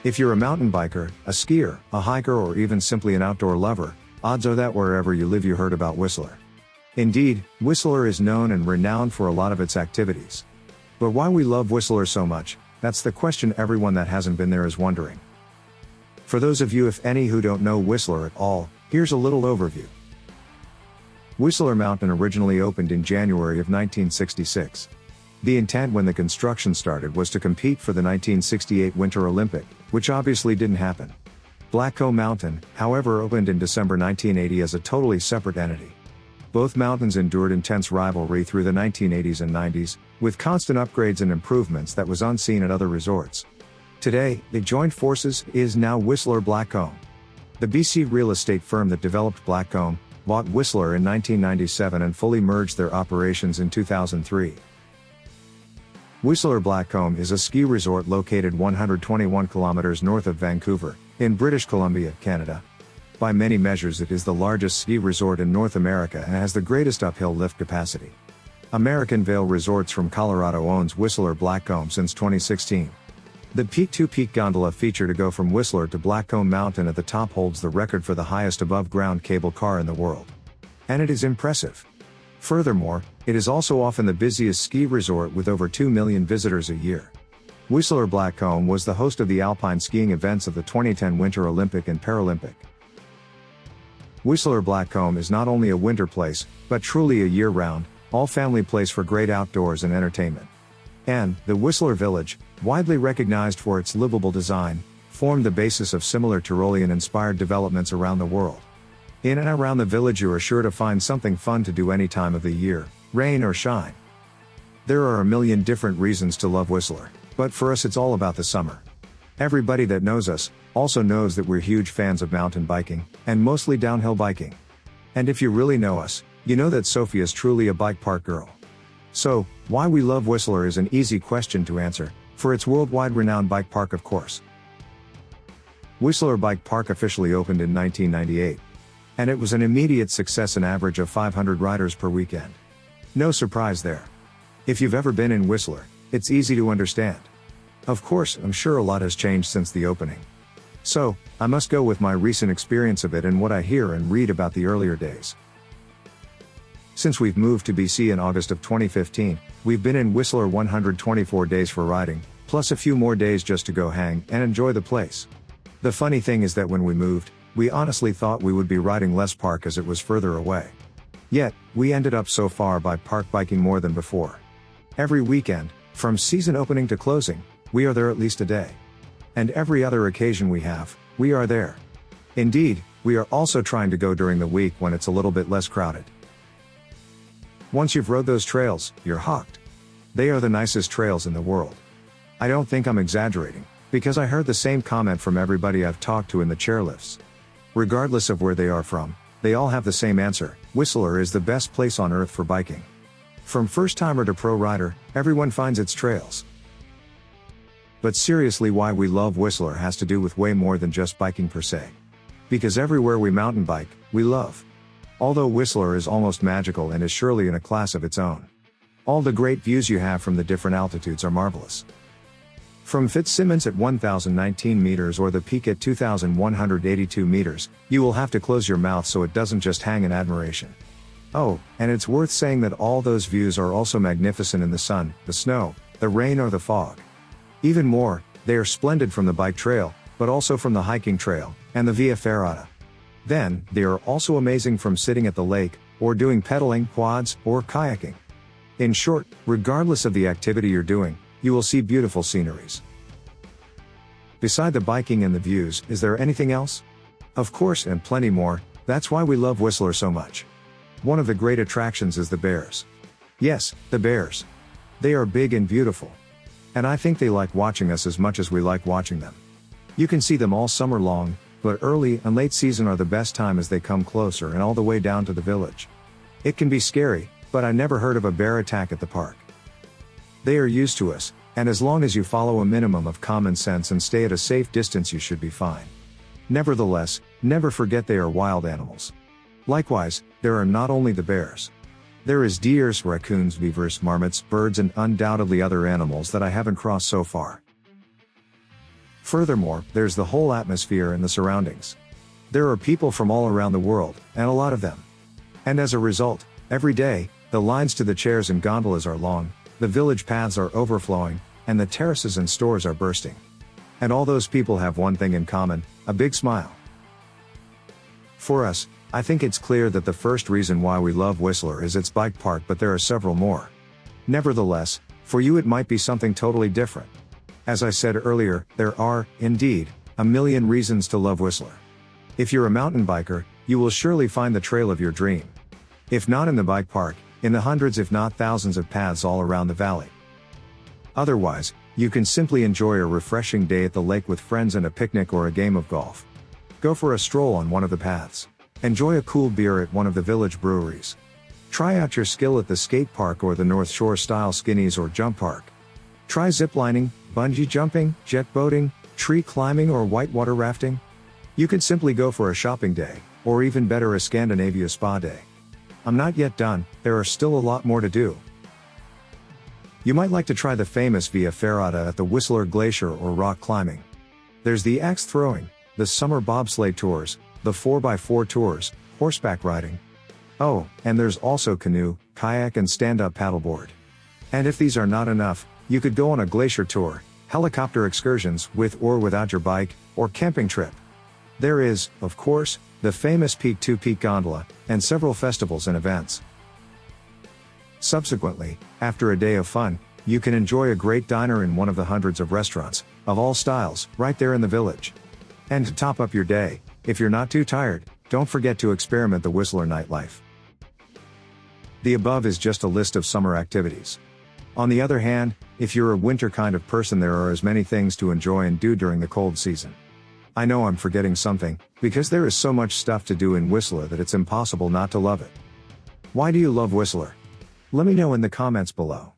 If you're a mountain biker, a skier, a hiker, or even simply an outdoor lover, odds are that wherever you live you heard about Whistler. Indeed, Whistler is known and renowned for a lot of its activities. But why we love Whistler so much, that's the question everyone that hasn't been there is wondering. For those of you if any who don't know Whistler at all, here's a little overview. Whistler Mountain originally opened in January of 1966. The intent when the construction started was to compete for the 1968 Winter Olympic, which obviously didn't happen. Blackcomb Mountain, however, opened in December 1980 as a totally separate entity. Both mountains endured intense rivalry through the 1980s and 90s, with constant upgrades and improvements that was unseen at other resorts. Today, they joined forces is now Whistler Blackcomb. The BC real estate firm that developed Blackcomb bought Whistler in 1997 and fully merged their operations in 2003. Whistler Blackcomb is a ski resort located 121 kilometers north of Vancouver, in British Columbia, Canada. By many measures it is the largest ski resort in North America and has the greatest uphill lift capacity. American Vale Resorts from Colorado owns Whistler Blackcomb since 2016. The peak-to-peak gondola feature to go from Whistler to Blackcomb Mountain at the top holds the record for the highest above-ground cable car in the world. And it is impressive. Furthermore, it is also often the busiest ski resort with over 2 million visitors a year. Whistler Blackcomb was the host of the alpine skiing events of the 2010 Winter Olympic and Paralympic. Whistler Blackcomb is not only a winter place, but truly a year-round, all-family place for great outdoors and entertainment. And, the Whistler Village, widely recognized for its livable design, formed the basis of similar Tyrolean-inspired developments around the world. In and around the village you are sure to find something fun to do any time of the year, rain or shine. There are a million different reasons to love Whistler, but for us it's all about the summer. Everybody that knows us also knows that we're huge fans of mountain biking, and mostly downhill biking. And if you really know us, you know that Sophie is truly a bike park girl. So, why we love Whistler is an easy question to answer, for its worldwide renowned bike park of course. Whistler Bike Park officially opened in 1998. And it was an immediate success, an average of 500 riders per weekend. No surprise there. If you've ever been in Whistler, it's easy to understand. Of course, I'm sure a lot has changed since the opening. So, I must go with my recent experience of it and what I hear and read about the earlier days. Since we've moved to BC in August of 2015, we've been in Whistler 124 days for riding, plus a few more days just to go hang and enjoy the place. The funny thing is that when we moved, we honestly thought we would be riding less park as it was further away. Yet, we ended up so far by park biking more than before. Every weekend, from season opening to closing, we are there at least a day. And every other occasion we have, we are there. Indeed, we are also trying to go during the week when it's a little bit less crowded. Once you've rode those trails, you're hooked. They are the nicest trails in the world. I don't think I'm exaggerating, because I heard the same comment from everybody I've talked to in the chairlifts. Regardless of where they are from, they all have the same answer: Whistler is the best place on earth for biking. From first-timer to pro rider, everyone finds its trails. But seriously, why we love Whistler has to do with way more than just biking per se. Because everywhere we mountain bike, we love. Although Whistler is almost magical and is surely in a class of its own. All the great views you have from the different altitudes are marvelous. From Fitzsimmons at 1,019 meters or the peak at 2,182 meters, you will have to close your mouth so it doesn't just hang in admiration. Oh, and it's worth saying that all those views are also magnificent in the sun, the snow, the rain or the fog. Even more, they are splendid from the bike trail, but also from the hiking trail, and the Via Ferrata. Then, they are also amazing from sitting at the lake, or doing pedaling, quads, or kayaking. In short, regardless of the activity you're doing, you will see beautiful sceneries. Beside the biking and the views, is there anything else? Of course, and plenty more. That's why we love Whistler so much. One of the great attractions is the bears. Yes, the bears. They are big and beautiful. And I think they like watching us as much as we like watching them. You can see them all summer long, but early and late season are the best time as they come closer and all the way down to the village. It can be scary, but I never heard of a bear attack at the park. They are used to us, and as long as you follow a minimum of common sense and stay at a safe distance you should be fine. Nevertheless, never forget they are wild animals. Likewise, there are not only the bears. There is deers, raccoons, beavers, marmots, birds and undoubtedly other animals that I haven't crossed so far. Furthermore, there's the whole atmosphere and the surroundings. There are people from all around the world, and a lot of them. And as a result, every day, the lines to the chairs and gondolas are long, the village paths are overflowing, and the terraces and stores are bursting. And all those people have one thing in common, a big smile. For us, I think it's clear that the first reason why we love Whistler is its bike park, but there are several more. Nevertheless, for you it might be something totally different. As I said earlier, there are, indeed, a million reasons to love Whistler. If you're a mountain biker, you will surely find the trail of your dream. If not in the bike park, in the hundreds if not thousands of paths all around the valley. Otherwise, you can simply enjoy a refreshing day at the lake with friends and a picnic or a game of golf. Go for a stroll on one of the paths. Enjoy a cool beer at one of the village breweries. Try out your skill at the skate park or the North Shore style skinnies or jump park. Try ziplining, bungee jumping, jet boating, tree climbing or whitewater rafting. You could simply go for a shopping day, or even better a Scandinavia spa day. I'm not yet done, there are still a lot more to do. You might like to try the famous Via Ferrata at the Whistler Glacier or rock climbing. There's the axe throwing, the summer bobsleigh tours, the 4x4 tours, horseback riding. Oh, and there's also canoe, kayak and stand-up paddleboard. And if these are not enough, you could go on a glacier tour, helicopter excursions with or without your bike, or camping trip. There is, of course, the famous peak-to-peak gondola, and several festivals and events. Subsequently, after a day of fun, you can enjoy a great diner in one of the hundreds of restaurants, of all styles, right there in the village. And to top up your day, if you're not too tired, don't forget to experiment the Whistler nightlife. The above is just a list of summer activities. On the other hand, if you're a winter kind of person, there are as many things to enjoy and do during the cold season. I know I'm forgetting something, because there is so much stuff to do in Whistler that it's impossible not to love it. Why do you love Whistler? Let me know in the comments below.